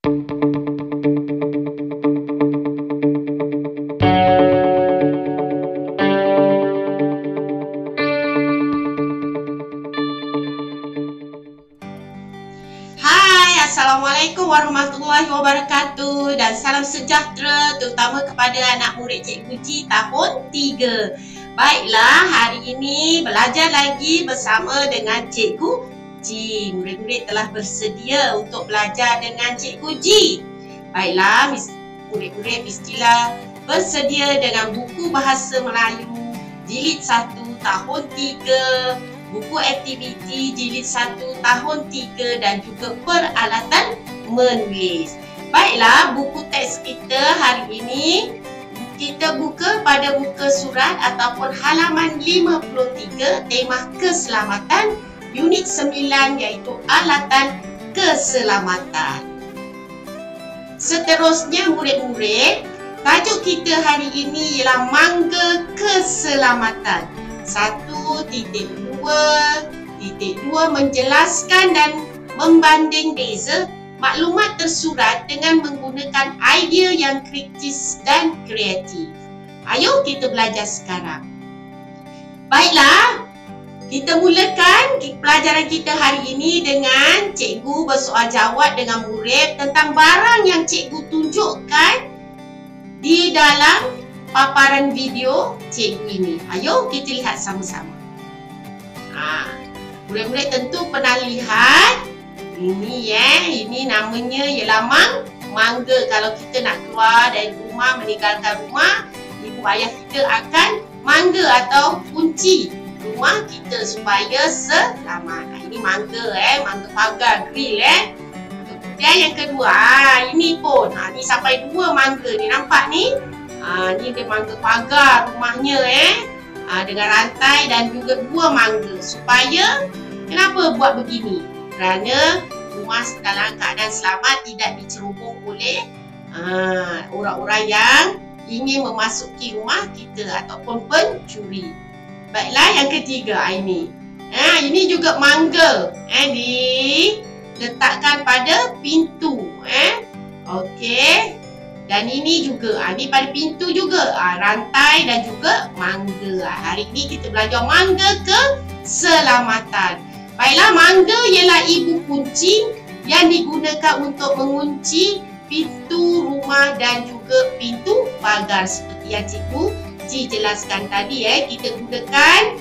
Assalamualaikum warahmatullahi wabarakatuh dan salam sejahtera terutama kepada anak murid Cikgu Ji tahun 3. Baiklah, hari ini belajar lagi bersama dengan Cikgu Ji. Murid-murid telah bersedia untuk belajar dengan Cikgu Ji. Baiklah, murid-murid mestilah bersedia dengan buku Bahasa Melayu Jilid 1 tahun 3. Buku aktiviti jilid 1 tahun 3 dan juga peralatan menulis. Baiklah, buku teks kita hari ini kita buka pada muka surat ataupun halaman 53, tema keselamatan, unit 9 iaitu alatan keselamatan. Seterusnya murid-murid, tajuk kita hari ini ialah mangga keselamatan. 1.2 menjelaskan dan membanding beza maklumat tersurat dengan menggunakan idea yang kritis dan kreatif. Ayo kita belajar sekarang. Baiklah, kita mulakan pelajaran kita hari ini dengan cikgu bersoal jawab dengan murid tentang barang yang cikgu tunjukkan di dalam paparan video cikgu ini. Ayo kita lihat sama-sama. Murid-murid tentu pernah lihat ini ini namanya ialah mangga. Kalau kita nak keluar dari rumah, meninggalkan rumah, ibu ayah kita akan mangga atau kunci rumah kita supaya selamat. Ini mangga mangga pagar grill Kemudian yang kedua, ini pun ni sampai 2 mangga ni, nampak ni? Ni dia mangga pagar rumahnya dengan rantai dan juga 2 mangga. Supaya kenapa buat begini? Kerana rumah dalam keadaan selamat, tidak dicerobong oleh orang-orang yang ingin memasuki rumah kita ataupun pencuri. Baiklah, yang ketiga ini. Ini juga mangga diletakkan pada pintu. Okey. Dan ini juga, ini pada pintu juga, rantai dan juga mangga. Hari ini kita belajar mangga keselamatan. Baiklah, mangga ialah ibu kunci yang digunakan untuk mengunci pintu rumah dan juga pintu pagar. Seperti yang cikgu Ji jelaskan tadi, kita gunakan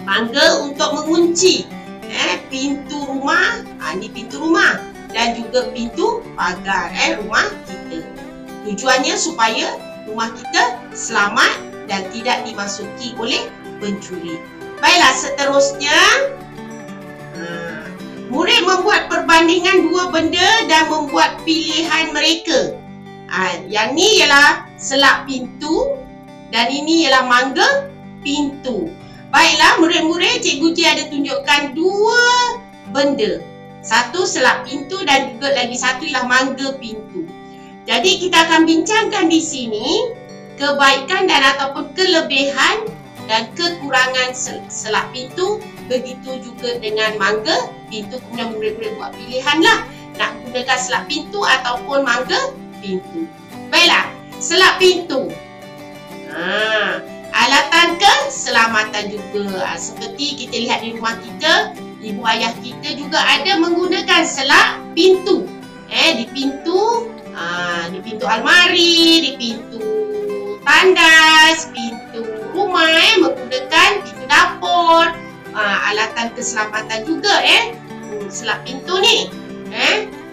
mangga untuk mengunci pintu rumah, ini pintu rumah dan juga pintu pagar rumah kita. Tujuannya supaya rumah kita selamat dan tidak dimasuki oleh pencuri. Baiklah, seterusnya murid membuat perbandingan 2 benda dan membuat pilihan mereka. Yang ni ialah selak pintu dan ini ialah mangga pintu. Baiklah murid-murid, cikgu Ji ada tunjukkan 2 benda. Satu selak pintu dan juga lagi satu ialah mangga pintu. Jadi kita akan bincangkan di sini kebaikan dan ataupun kelebihan dan kekurangan selak pintu, begitu juga dengan mangga pintu. Kemudian murid-murid buat pilihan lah, nak gunakan selak pintu ataupun mangga pintu. Baiklah, selak pintu. Alatan keselamatan juga. Seperti kita lihat di rumah kita, ibu ayah kita juga ada menggunakan selak pintu. Di pintu almari, di pintu tandas, pintu rumah, menggunakan pintu dapur. Alatan keselamatan juga selak pintu ni.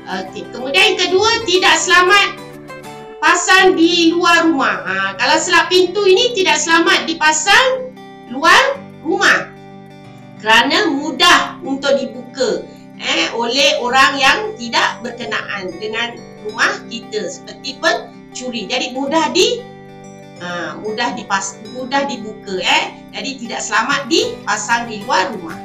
Okay. Kemudian yang kedua, tidak selamat pasang di luar rumah. Kalau selak pintu ini tidak selamat dipasang luar rumah kerana mudah untuk dibuka oleh orang yang tidak berkenaan dengan rumah kita, seperti pencuri. Jadi mudah dibuka. Jadi tidak selamat dipasang di luar rumah.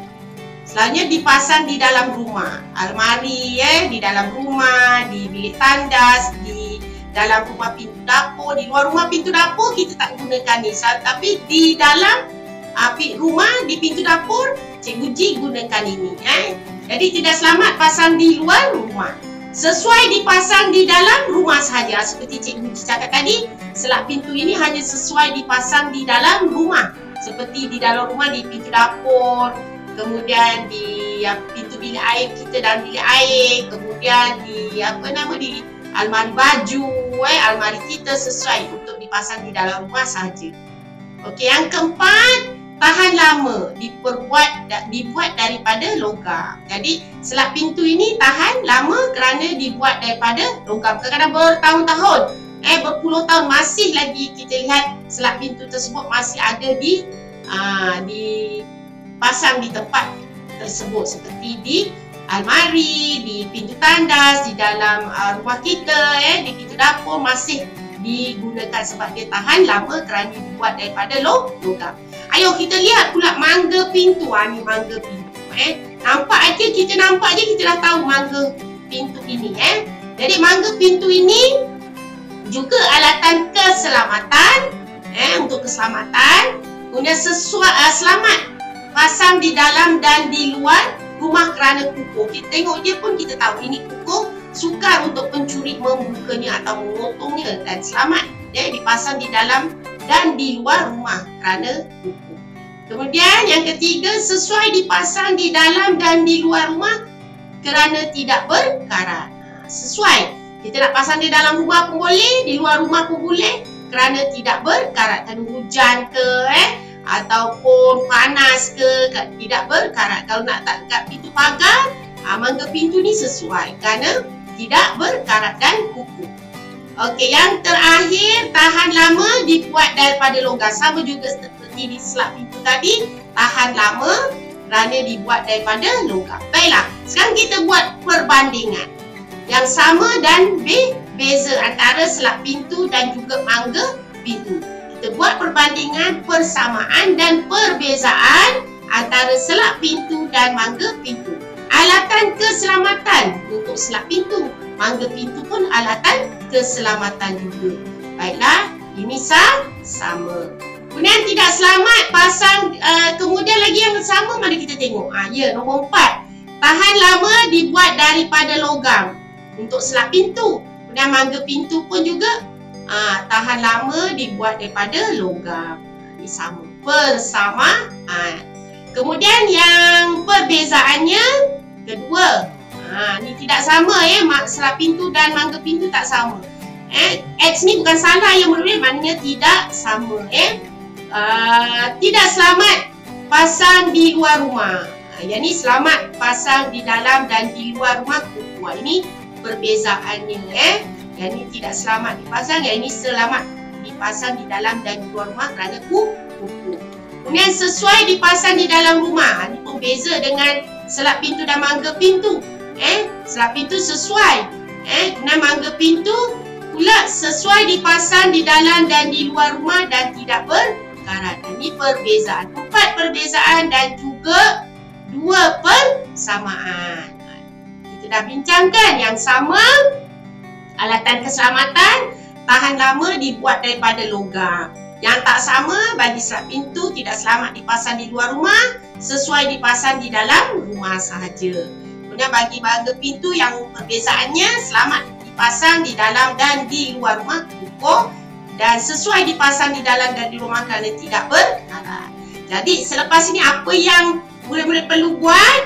Selanjutnya dipasang di dalam rumah, almari di dalam rumah, di bilik tandas, di dalam rumah pintu dapur. Di luar rumah pintu dapur kita tak gunakan ni, tapi di dalam rumah di pintu dapur cikgu Ji gunakan ini. Jadi tidak selamat pasang di luar rumah. sesuai dipasang di dalam rumah sahaja. Seperti Cikgu cakap tadi, selat pintu ini hanya sesuai dipasang di dalam rumah. Seperti di dalam rumah, di pintu dapur, kemudian di pintu bilik air kita dan bilik air, kemudian di di almari baju, almari kita sesuai untuk dipasang di dalam rumah sahaja. Okey, yang keempat, tahan lama, dibuat daripada logam. Jadi selat pintu ini tahan lama kerana dibuat daripada logam. Kadang-kadang bertahun-tahun, berpuluh tahun masih lagi kita lihat selat pintu tersebut masih ada dipasang di tempat tersebut, seperti di almari, di pintu tandas, di dalam rumah kita, di pintu dapur masih digunakan sebab dia tahan lama kerana dibuat daripada logam. Ayo kita lihat pula mangga pintu. Ni mangga pintu. Nampak aja, kita dah tahu mangga pintu ini. Jadi mangga pintu ini juga alatan keselamatan, untuk keselamatan. Kemudian selamat pasang di dalam dan di luar rumah kerana kukuh. Kita tengok dia pun kita tahu ini kukuh, sukar untuk pencuri membukanya atau memotongnya, dan selamat dipasang di dalam dan di luar rumah kerana kukuh. Kemudian yang ketiga, sesuai dipasang di dalam dan di luar rumah kerana tidak berkarat. Sesuai, kita nak pasang di dalam rumah pun boleh, di luar rumah pun boleh kerana tidak berkarat. Kerana hujan ke, ataupun panas ke, tidak berkarat. Kalau nak tak kat pintu pagar, mangga pintu ni sesuai kerana tidak berkarat dan kukuh. Okey, yang terakhir, tahan lama, dibuat daripada logam. Sama juga seperti di selat pintu tadi, tahan lama kerana dibuat daripada logam. Baiklah, sekarang kita buat perbandingan yang sama dan beza antara selat pintu dan juga mangga pintu. Kita buat perbandingan, persamaan dan perbezaan antara selat pintu dan mangga pintu. Alatan keselamatan untuk selat pintu, mangga pintu pun alatan keselamatan juga. Baiklah, ini sama. Kemudian tidak selamat pasang, kemudian lagi yang sama, mari kita tengok. Nombor 4. Tahan lama, dibuat daripada logam untuk selat pintu. Kemudian mangga pintu pun juga tahan lama, dibuat daripada logam. Ini sama, persamaan. Kemudian yang perbezaannya kedua, ni tidak sama, selat pintu dan mangga pintu tak sama. X ni bukan salah ya murid-murid, maknanya tidak sama. Tidak selamat pasang di luar rumah. Yang ni selamat pasang di dalam dan di luar rumah kukuh. Ini perbezaannya. Yang ni tidak selamat dipasang, yang ini selamat dipasang di dalam dan di luar rumah kerana kukuh. Kemudian sesuai dipasang di dalam rumah. Ini pun beza dengan selat pintu dan mangga pintu. Selat pintu sesuai. Kemudian mangga pintu pula sesuai dipasang di dalam dan di luar rumah dan tidak berkarat. Ini perbezaan. 4 perbezaan dan juga 2 persamaan. Kita dah bincangkan yang sama, alatan keselamatan, tahan lama, dibuat daripada logam. Yang tak sama, bagi selat pintu tidak selamat dipasang di luar rumah, sesuai dipasang di dalam rumah sahaja. Kemudian bagi mangga pintu yang perbezaannya selamat dipasang di dalam dan di luar rumah kukuh, dan sesuai dipasang di dalam dan di rumah kerana tidak berkarat. Jadi selepas ini apa yang murid-murid perlu buat?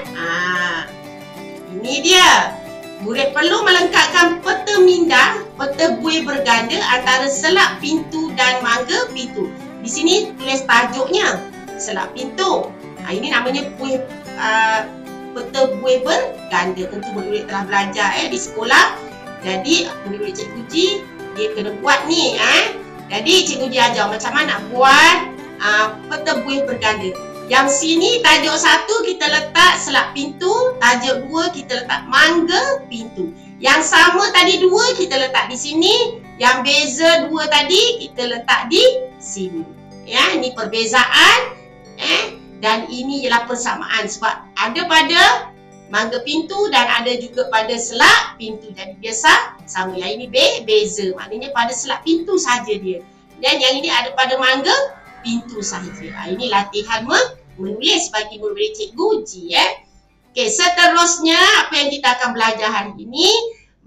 Ini dia. Murid perlu melengkapkan peta minda, peta buih berganda antara selat pintu dan mangga pintu. Di sini tulis tajuknya, selat pintu. Ini namanya peta buih berganda. Tentu murid-murid telah belajar di sekolah. Jadi murid-murid Cikgu Ji, dia kena buat ni. Jadi Cikgu Ji ajar macam mana nak buat peta buih berganda. Yang sini tajuk 1 kita letak selat pintu, tajuk 2 kita letak mangga pintu. Yang sama tadi 2 kita letak di sini, yang beza 2 tadi kita letak di sini. Ini perbezaan, dan ini ialah persamaan sebab ada pada mangga pintu dan ada juga pada selat pintu. Jadi biasa sama. Yang ini beza, maknanya pada selat pintu saja dia. Dan yang ini ada pada mangga pintu sahaja. Ini latihan menulis bagi murid Cikgu Ji. Okey, seterusnya apa yang kita akan belajar hari ini,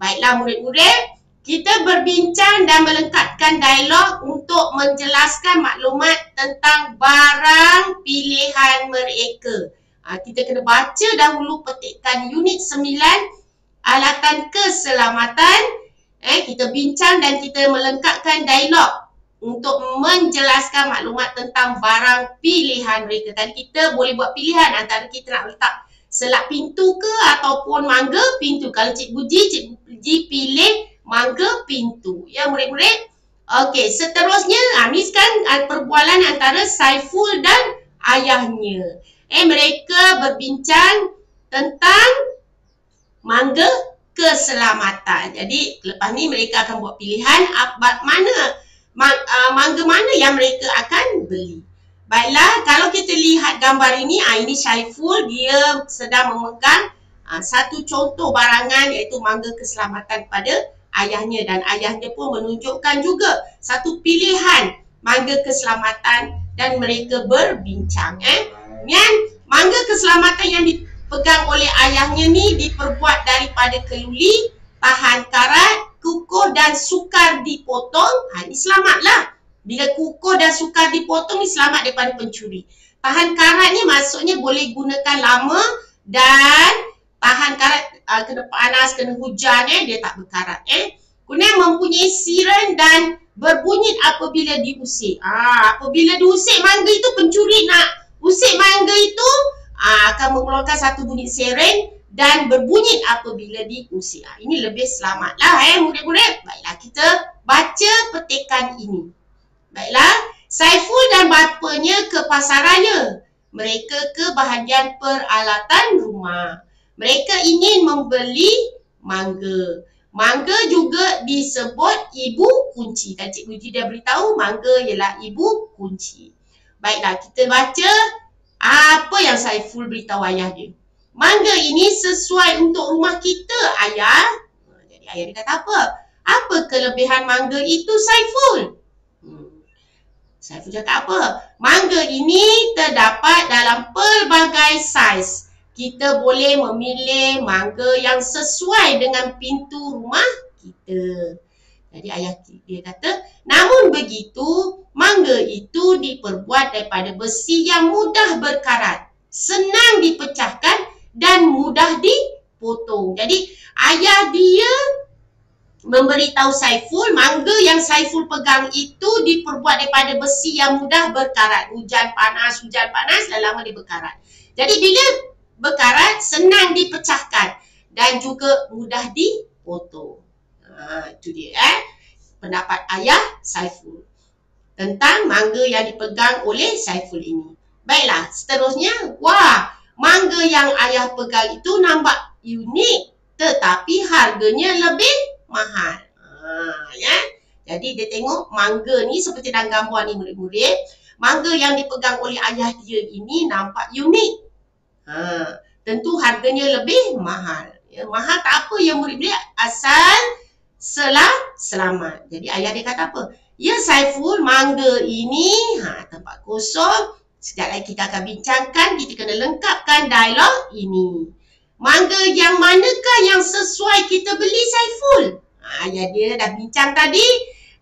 Baiklah murid-murid, kita berbincang dan melengkapkan dialog untuk menjelaskan maklumat tentang barang pilihan mereka. Kita kena baca dahulu petikan unit 9, alatan keselamatan. Kita bincang dan kita melengkapkan dialog untuk menjelaskan maklumat tentang barang pilihan mereka. Tadi kita boleh buat pilihan antara kita nak letak selak pintu ke ataupun mangga pintu. Kalau Cikgu Ji pilih mangga pintu. Ya murid-murid. Okey, seterusnya ni sekarang perbualan antara Saiful dan ayahnya. Mereka berbincang tentang mangga keselamatan. Jadi lepas ni mereka akan buat pilihan mangga mana yang mereka akan beli. Baiklah, kalau kita lihat gambar ini, ini Saiful, dia sedang memegang satu contoh barangan iaitu mangga keselamatan pada ayahnya, dan ayahnya pun menunjukkan juga satu pilihan mangga keselamatan dan mereka berbincang. Mangga keselamatan yang dipegang oleh ayahnya ni diperbuat daripada keluli, tahan karat, kukuh dan sukar dipotong. Ini selamatlah. Bila kukuh dan sukar dipotong ni selamat daripada pencuri. Tahan karat ni maksudnya boleh gunakan lama dan tahan karat kena panas, kena hujan, dia tak berkarat. Kemudian mempunyai siren dan berbunyi apabila diusik. Apabila diusik mangga itu, pencuri nak usik mangga itu akan mengeluarkan satu bunyi siren dan berbunyi apabila diusik. Ini lebih selamatlah murid-murid. Baiklah, kita baca petikan ini. Baiklah, Saiful dan bapanya ke pasaraya. Mereka ke bahagian peralatan rumah. Mereka ingin membeli mangga. Mangga juga disebut ibu kunci. Dan Cikgu Ji dah beritahu mangga ialah ibu kunci. Baiklah, kita baca apa yang Saiful beritahu ayah dia. Mangga ini sesuai untuk rumah kita, ayah. Jadi ayah dia kata apa? Apa kelebihan mangga itu, Saiful? Saiful cakap apa? Mangga ini terdapat dalam pelbagai saiz. Kita boleh memilih mangga yang sesuai dengan pintu rumah kita. Jadi ayah dia kata, namun begitu, mangga itu diperbuat daripada besi yang mudah berkarat, senang dipecahkan dan mudah dipotong. Jadi ayah dia memberitahu Saiful, mangga yang Saiful pegang itu diperbuat daripada besi yang mudah berkarat. Hujan panas dan lama dia berkarat. Jadi bila berkarat, senang dipecahkan dan juga mudah dipotong. Itu dia pendapat ayah Saiful tentang mangga yang dipegang oleh Saiful ini. Baiklah, seterusnya, mangga yang ayah pegang itu nampak unik tetapi harganya lebih mahal. Jadi dia tengok mangga ni seperti dalam gambar ni murid-murid. Mangga yang dipegang oleh ayah dia ini nampak unik. Tentu harganya lebih mahal. Mahal tak apa ya murid-murid, asal selamat. Jadi ayah dia kata apa? Ya Saiful, mangga ini tempat kosong. Sekejap lagi kita akan bincangkan, kita kena lengkapkan dialog ini. Mangga yang manakah yang sesuai kita beli, Saiful? Ayah dia dah bincang tadi.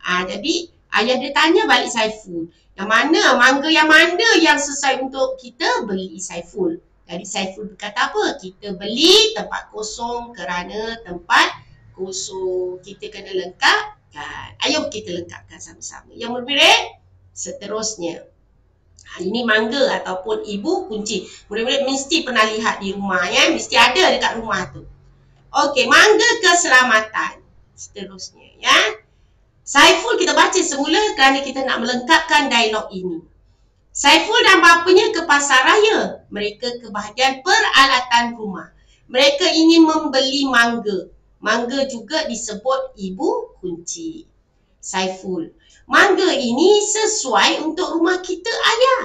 Jadi ayah dia tanya balik Saiful. Mangga yang mana yang sesuai untuk kita beli, Saiful? Jadi Saiful berkata apa? Kita beli tempat kosong kerana tempat kosong. Kita kena lengkapkan. Ayo kita lengkapkan sama-sama. Yang murid-murid, seterusnya. Ini mangga ataupun ibu kunci. Murid-murid mesti pernah lihat di rumah ya. Mesti ada dekat rumah tu. Okey, mangga keselamatan. Seterusnya ya. Saiful kita baca semula kerana kita nak melengkapkan dialog ini. Saiful dan bapanya ke pasaraya. Mereka ke bahagian peralatan rumah. Mereka ingin membeli mangga. Mangga juga disebut ibu kunci. Saiful, mangga ini sesuai untuk rumah kita, ayah.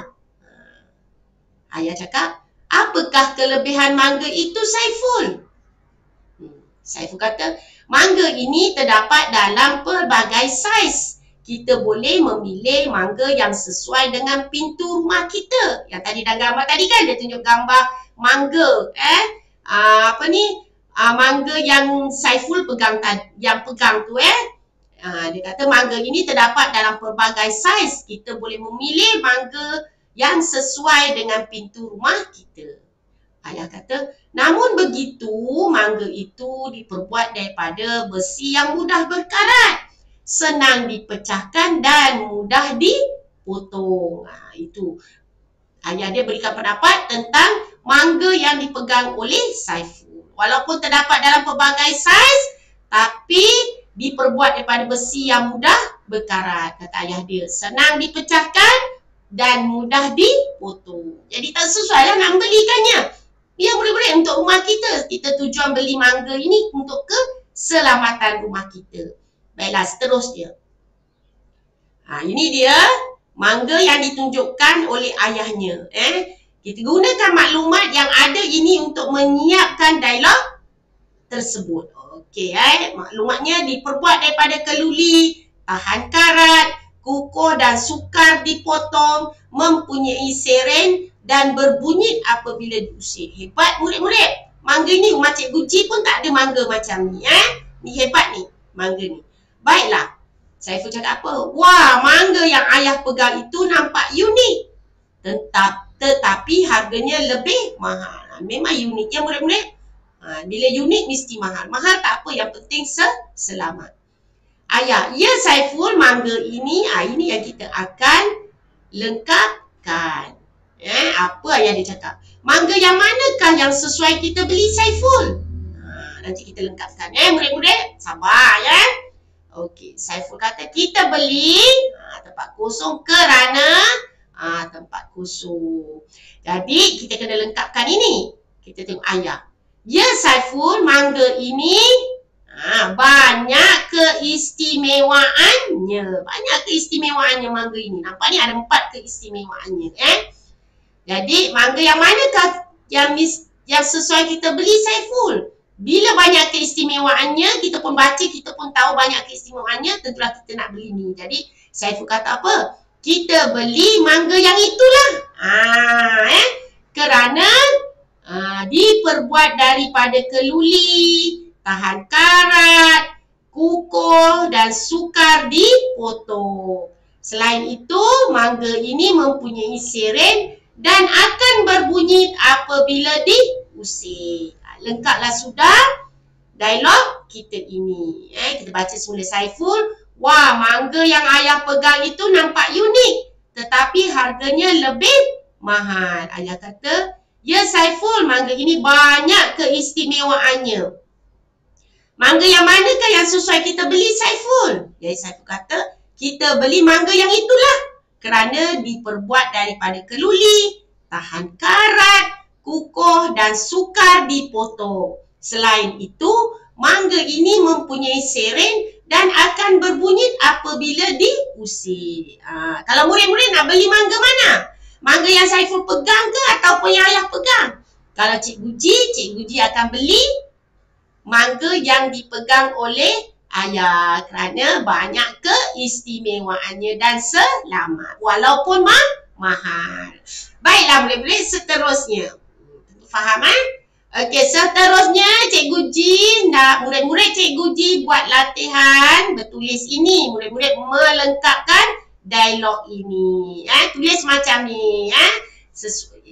Ayah cakap, apakah kelebihan mangga itu, Saiful? Saiful kata, mangga ini terdapat dalam pelbagai saiz. Kita boleh memilih mangga yang sesuai dengan pintu rumah kita. Yang tadi dalam gambar tadi kan, dia tunjuk gambar mangga. mangga yang Saiful pegang tu dia kata mangga ini terdapat dalam pelbagai saiz. Kita boleh memilih mangga yang sesuai dengan pintu rumah kita. Ayah kata, namun begitu mangga itu diperbuat daripada besi yang mudah berkarat, senang dipecahkan dan mudah dipotong. Itu ayah dia berikan pendapat tentang mangga yang dipegang oleh Saiful. Walaupun terdapat dalam pelbagai saiz, tapi diperbuat daripada besi yang mudah berkarat. Kata ayah dia, senang dipecahkan dan mudah dipotong. Jadi tak sesuai lah nak belikannya. Ya boleh-boleh untuk rumah kita. Kita tujuan beli mangga ini untuk keselamatan rumah kita. Baiklah, seterusnya. Ini dia mangga yang ditunjukkan oleh ayahnya. Kita gunakan maklumat yang ada ini untuk menyiapkan dialog tersebut. Okey, maklumatnya diperbuat daripada keluli, tahan karat, kukuh dan sukar dipotong, mempunyai seren dan berbunyi apabila diusik. Hebat murid-murid. Mangga ni rumah Cikgu Ji pun tak ada mangga macam ni. Ni hebat ni mangga ni. Baiklah. Saiful cakap apa? Wah, mangga yang ayah pegang itu nampak unik. Tetapi harganya lebih mahal. Memang unik ya murid-murid. Bila unik mesti mahal. Mahal tak apa, yang penting selamat. Ayah, ya Saiful, mangga ini yang kita akan lengkapkan. Apa ayah dia cakap? Mangga yang manakah yang sesuai kita beli Saiful? Nanti kita lengkapkan. Murid-murid, sabar ya. Okey, Saiful kata kita beli tempat kosong kerana tempat kosong. Jadi kita kena lengkapkan ini. Kita tengok ayah. Ya Saiful, mangga ini banyak keistimewaannya. Banyak keistimewaannya mangga ini. Nampak ni ada 4 keistimewaannya. Jadi mangga yang manakah yang sesuai kita beli Saiful? Bila banyak keistimewaannya, kita pun baca, kita pun tahu banyak keistimewaannya, tentulah kita nak beli ni. Jadi Saiful kata apa? Kita beli mangga yang itulah. Kerana diperbuat daripada keluli, tahan karat, kukuh dan sukar dipotong. Selain itu, mangga ini mempunyai seren dan akan berbunyi apabila diusik. Lengkaplah sudah dialog kita ini. Kita baca semula Saiful. Wah, mangga yang ayah pegang itu nampak unik, tetapi harganya lebih mahal. Ayah kata, ya Saiful, mangga ini banyak keistimewaannya. Mangga yang manakah yang sesuai kita beli Saiful? Jadi Saiful kata, kita beli mangga yang itulah. Kerana diperbuat daripada keluli, tahan karat, kukuh dan sukar dipotong. Selain itu, mangga ini mempunyai seren dan akan berbunyi apabila diusik. Kalau murid-murid nak beli mangga mana? Mangga yang Saiful pegang ke ataupun yang ayah pegang? Kalau Cikgu Ji akan beli mangga yang dipegang oleh ayah kerana banyak keistimewaannya dan selamat walaupun mahal. Baiklah murid-murid, seterusnya. Faham Okey, seterusnya Cikgu Ji nak murid-murid Cikgu Ji buat latihan bertulis ini. Murid-murid melengkapkan dialog ini. Tulis macam ni.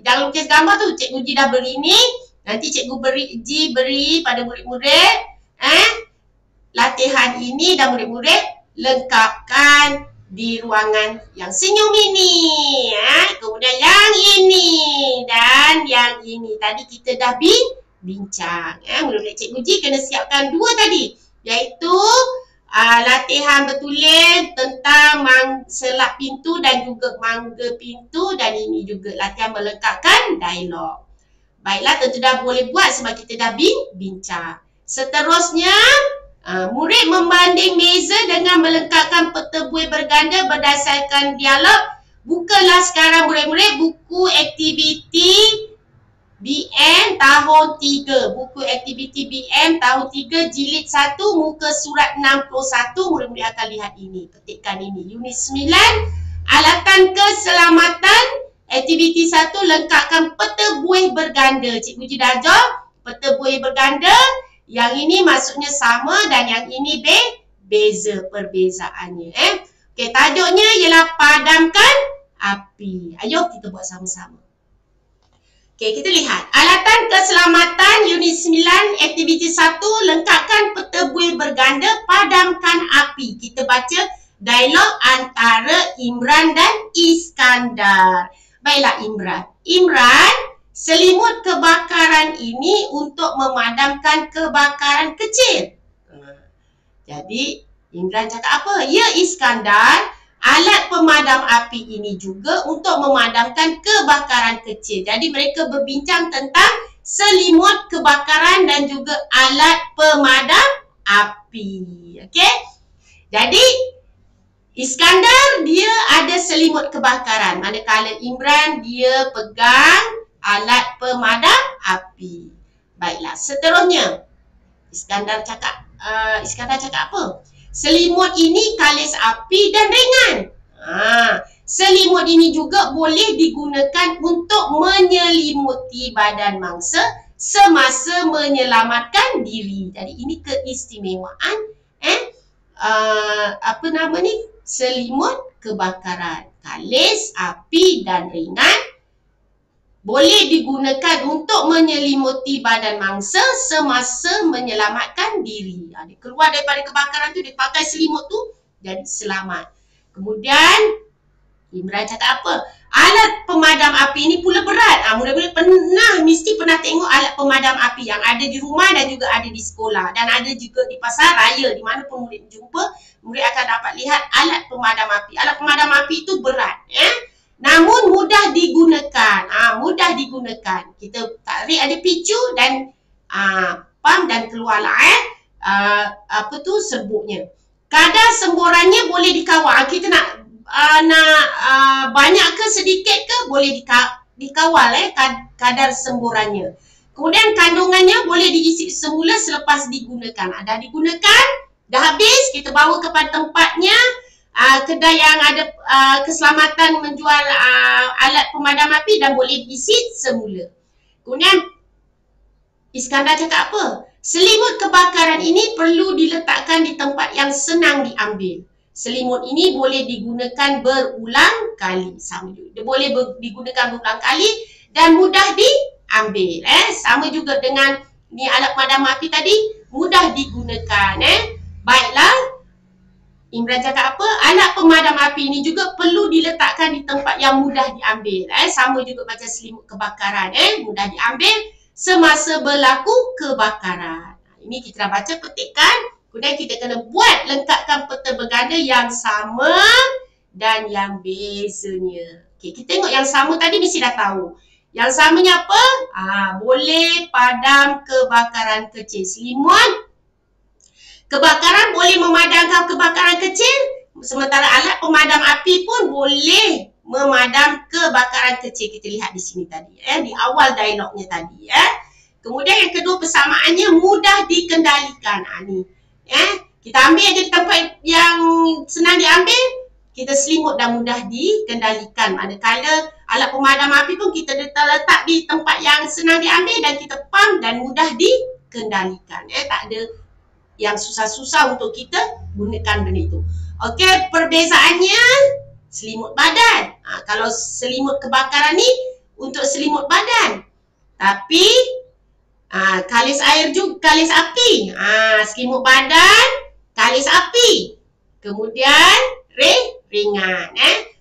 Dalam lukis gambar tu Cikgu Ji dah beri ni. Nanti Cikgu Ji beri pada murid-murid latihan ini dan murid-murid lengkapkan di ruangan yang senyum ini. Kemudian yang ini dan yang ini. Tadi kita dah bincang. Murid-murid Cikgu Ji kena siapkan 2 tadi. Iaitu latihan bertulis tentang selak pintu dan juga mangga pintu. Dan ini juga latihan melengkapkan dialog. Baiklah, tentu dah boleh buat sebab kita dah bincang. Seterusnya, murid membanding meza dengan melengkapkan peta buih berganda berdasarkan dialog. Bukalah sekarang murid-murid buku aktiviti BM tahun 3. Buku aktiviti BM tahun 3 jilid 1 muka surat 61. Murid-murid akan lihat ini. Petikkan ini. Unit 9. Alatan keselamatan. Aktiviti 1 lengkapkan peta buih berganda. Cikgu Ji dah ajar peta buih berganda. Yang ini maksudnya sama dan yang ini beza perbezaannya. Okey, tajuknya ialah padamkan api. Ayo kita buat sama-sama. Okey, kita lihat. Alatan keselamatan unit 9, aktiviti 1, lengkapkan peta buih berganda, padamkan api. Kita baca dialog antara Imran dan Iskandar. Baiklah Imran. Imran, selimut kebakaran ini untuk memadamkan kebakaran kecil. Jadi Imran cakap apa? Ya Iskandar, alat pemadam api ini juga untuk memadamkan kebakaran kecil. Jadi mereka berbincang tentang selimut kebakaran dan juga alat pemadam api. Okey? Jadi Iskandar dia ada selimut kebakaran, manakala Imran dia pegang alat pemadam api. Baiklah, seterusnya Iskandar cakap apa? Selimut ini kalis api dan ringan. Selimut ini juga boleh digunakan untuk menyelimuti badan mangsa semasa menyelamatkan diri. Jadi ini keistimewaan selimut kebakaran. Kalis api dan ringan boleh digunakan untuk menyelimuti badan mangsa semasa menyelamatkan diri. Dia keluar daripada kebakaran tu, dia pakai selimut tu, jadi selamat. Kemudian Imran cakap apa? Alat pemadam api ini pula berat. Murid-murid mesti pernah tengok alat pemadam api yang ada di rumah dan juga ada di sekolah. Dan ada juga di pasar raya, di mana pun murid jumpa, murid akan dapat lihat alat pemadam api. Alat pemadam api itu berat. Namun mudah digunakan. Mudah digunakan. Kita tarik ada picu dan pam dan keluarlah serbuknya. Kadar semburannya boleh dikawal. Kita nak banyak ke sedikit ke boleh dikawal kadar semburannya. Kemudian kandungannya boleh diisi semula selepas digunakan. Dah digunakan, dah habis, kita bawa kepada tempatnya. Kedai yang ada keselamatan menjual alat pemadam api dan boleh diisi semula. Kemudian Iskandar cakap apa? Selimut kebakaran ini perlu diletakkan di tempat yang senang diambil. Selimut ini boleh digunakan berulang kali. Sama juga. Dia boleh digunakan berulang kali dan mudah diambil. Sama juga dengan ni alat pemadam api tadi, mudah digunakan. Baiklah. Imran cakap apa? Alat pemadam api ini juga perlu diletakkan di tempat yang mudah diambil. Sama juga macam selimut kebakaran. Mudah diambil semasa berlaku kebakaran. Ini kita dah baca petikan. Kemudian kita kena buat lengkapkan peta berganda yang sama dan yang bezanya. Okay, kita tengok yang sama tadi mesti dah tahu. Yang samanya apa? Boleh padam kebakaran kecil. Selimut kebakaran boleh memadamkan kebakaran kecil, sementara alat pemadam api pun boleh memadam kebakaran kecil. Kita lihat di sini tadi, di awal dialognya tadi. Kemudian yang kedua persamaannya mudah dikendalikan. Kita ambil aja di tempat yang senang diambil, kita selimut dan mudah dikendalikan. Manakala alat pemadam api pun kita letak di tempat yang senang diambil dan kita pam dan mudah dikendalikan. Tak ada yang susah-susah untuk kita gunakan benda itu. Okey, perbezaannya selimut badan. Kalau selimut kebakaran ni untuk selimut badan. Tapi kalis air juga, kalis api. Selimut badan, kalis api. Kemudian ringan.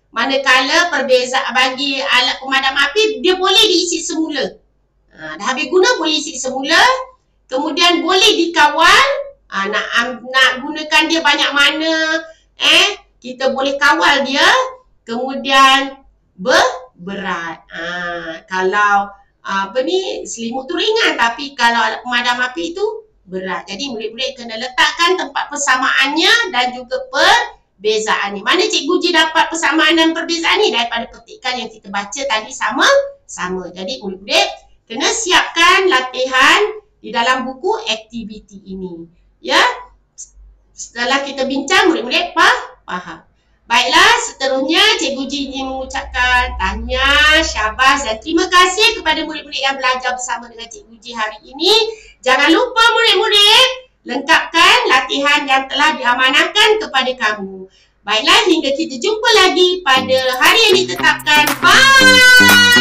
Manakala perbezaan bagi alat pemadam api, dia boleh diisi semula. Dah habis guna boleh isi semula. Kemudian boleh dikawal. Nak gunakan dia banyak mana, kita boleh kawal dia. Kemudian berat. Kalau selimut tu ringan, tapi kalau alat pemadam api itu berat. Jadi murid-murid kena letakkan tempat persamaannya dan juga perbezaannya. Mana Cikgu Ji dapat persamaan dan perbezaan ni? Daripada petikan yang kita baca tadi sama. Jadi murid-murid kena siapkan latihan di dalam buku aktiviti ini. Ya, setelah kita bincang, murid-murid faham. Baiklah, seterusnya Cikgu Ji ingin mengucapkan tahniah, syabas dan terima kasih kepada murid-murid yang belajar bersama dengan Cikgu Ji hari ini. Jangan lupa murid-murid, lengkapkan latihan yang telah diamanahkan kepada kamu. Baiklah, hingga kita jumpa lagi pada hari yang ditetapkan. Bye!